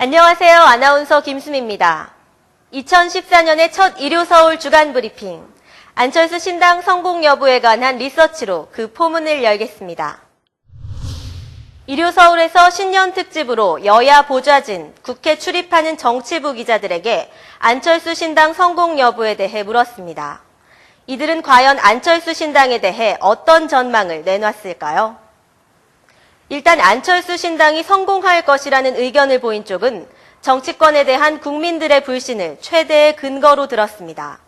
안녕하세요. 아나운서 김수미입니다. 2014년의 첫 일요서울 주간 브리핑. 안철수 신당 성공 여부에 관한 리서치로 그 포문을 열겠습니다. 일요서울에서 신년 특집으로 여야 보좌진, 국회 출입하는 정치부 기자들에게 안철수 신당 성공 여부에 대해 물었습니다. 이들은 과연 안철수 신당에 대해 어떤 전망을 내놨을까요? 일단 안철수 신당이 성공할 것이라는 의견을 보인 쪽은 정치권에 대한 국민들의 불신을 최대의 근거로 들었습니다.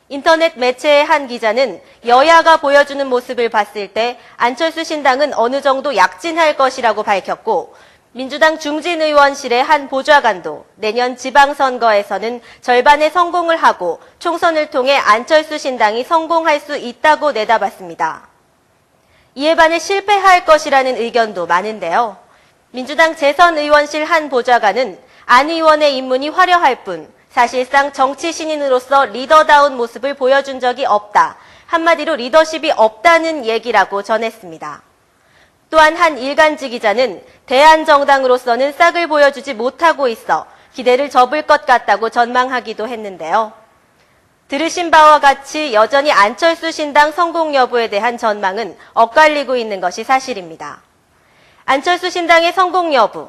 인터넷 매체의 한 기자는 여야가 보여주는 모습을 봤을 때 안철수 신당은 어느 정도 약진할 것이라고 밝혔고, 민주당 중진의원실의 한 보좌관도 내년 지방선거에서는 절반의 성공을 하고 총선을 통해 안철수 신당이 성공할 수 있다고 내다봤습니다. 이에 반해 실패할 것이라는 의견도 많은데요. 민주당 재선의원실 한 보좌관은 안 의원의 입문이 화려할 뿐 사실상 정치 신인으로서 리더다운 모습을 보여준 적이 없다. 한마디로 리더십이 없다는 얘기라고 전했습니다. 또한 한 일간지 기자는 대한정당으로서는 싹을 보여주지 못하고 있어 기대를 접을 것 같다고 전망하기도 했는데요. 들으신 바와 같이 여전히 안철수 신당 성공 여부에 대한 전망은 엇갈리고 있는 것이 사실입니다. 안철수 신당의 성공 여부,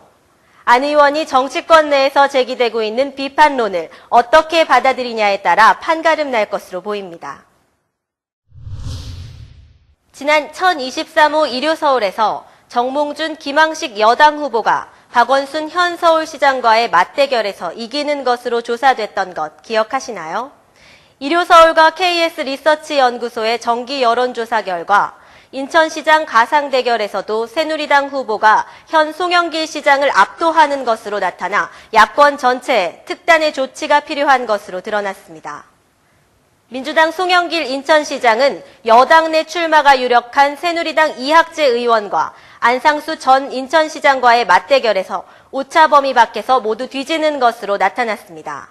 안 의원이 정치권 내에서 제기되고 있는 비판론을 어떻게 받아들이냐에 따라 판가름 날 것으로 보입니다. 지난 1023호 일요서울에서 정몽준, 김황식 여당 후보가 박원순 현 서울시장과의 맞대결에서 이기는 것으로 조사됐던 것 기억하시나요? 일요서울과 KS 리서치 연구소의 정기 여론조사 결과 인천시장 가상 대결에서도 새누리당 후보가 현 송영길 시장을 압도하는 것으로 나타나 야권 전체에 특단의 조치가 필요한 것으로 드러났습니다. 민주당 송영길 인천시장은 여당 내 출마가 유력한 새누리당 이학재 의원과 안상수 전 인천시장과의 맞대결에서 오차 범위 밖에서 모두 뒤지는 것으로 나타났습니다.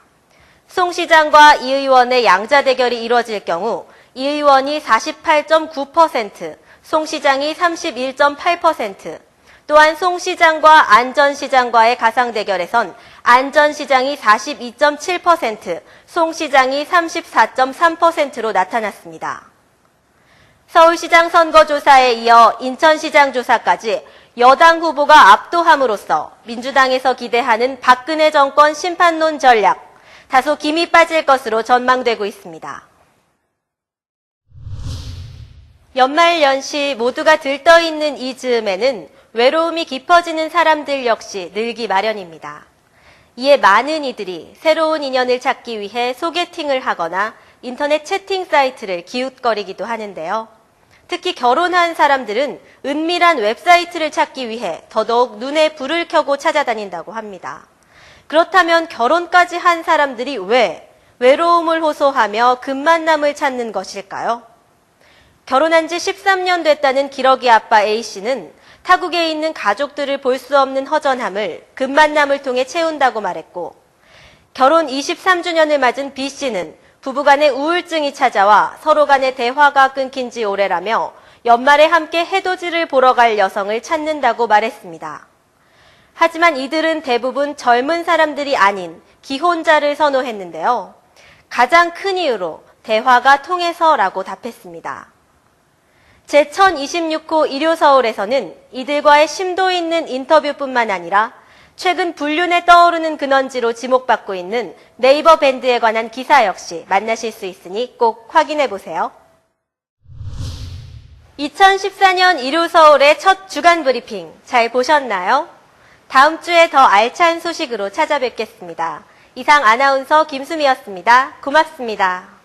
송 시장과 이 의원의 양자 대결이 이뤄질 경우 이 의원이 48.9%, 송 시장이 31.8%, 또한 송 시장과 안 전 시장과의 가상 대결에선 안 전 시장이 42.7%, 송 시장이 34.3%로 나타났습니다. 서울시장 선거조사에 이어 인천시장 조사까지 여당 후보가 압도함으로써 민주당에서 기대하는 박근혜 정권 심판론 전략, 다소 김이 빠질 것으로 전망되고 있습니다. 연말 연시 모두가 들떠있는 이 즈음에는 외로움이 깊어지는 사람들 역시 늘기 마련입니다. 이에 많은 이들이 새로운 인연을 찾기 위해 소개팅을 하거나 인터넷 채팅 사이트를 기웃거리기도 하는데요. 특히 결혼한 사람들은 은밀한 웹사이트를 찾기 위해 더더욱 눈에 불을 켜고 찾아다닌다고 합니다. 그렇다면 결혼까지 한 사람들이 왜 외로움을 호소하며 금만남을 찾는 것일까요? 결혼한 지 13년 됐다는 기러기 아빠 A씨는 타국에 있는 가족들을 볼 수 없는 허전함을 금만남을 통해 채운다고 말했고, 결혼 23주년을 맞은 B씨는 부부간의 우울증이 찾아와 서로 간의 대화가 끊긴 지 오래라며 연말에 함께 해돋이를 보러 갈 여성을 찾는다고 말했습니다. 하지만 이들은 대부분 젊은 사람들이 아닌 기혼자를 선호했는데요. 가장 큰 이유로 대화가 통해서라고 답했습니다. 제1026호 일요서울에서는 이들과의 심도 있는 인터뷰뿐만 아니라 최근 불륜에 떠오르는 근원지로 지목받고 있는 네이버 밴드에 관한 기사 역시 만나실 수 있으니 꼭 확인해보세요. 2014년 일요서울의 첫 주간 브리핑 잘 보셨나요? 다음 주에 더 알찬 소식으로 찾아뵙겠습니다. 이상 아나운서 김수미였습니다. 고맙습니다.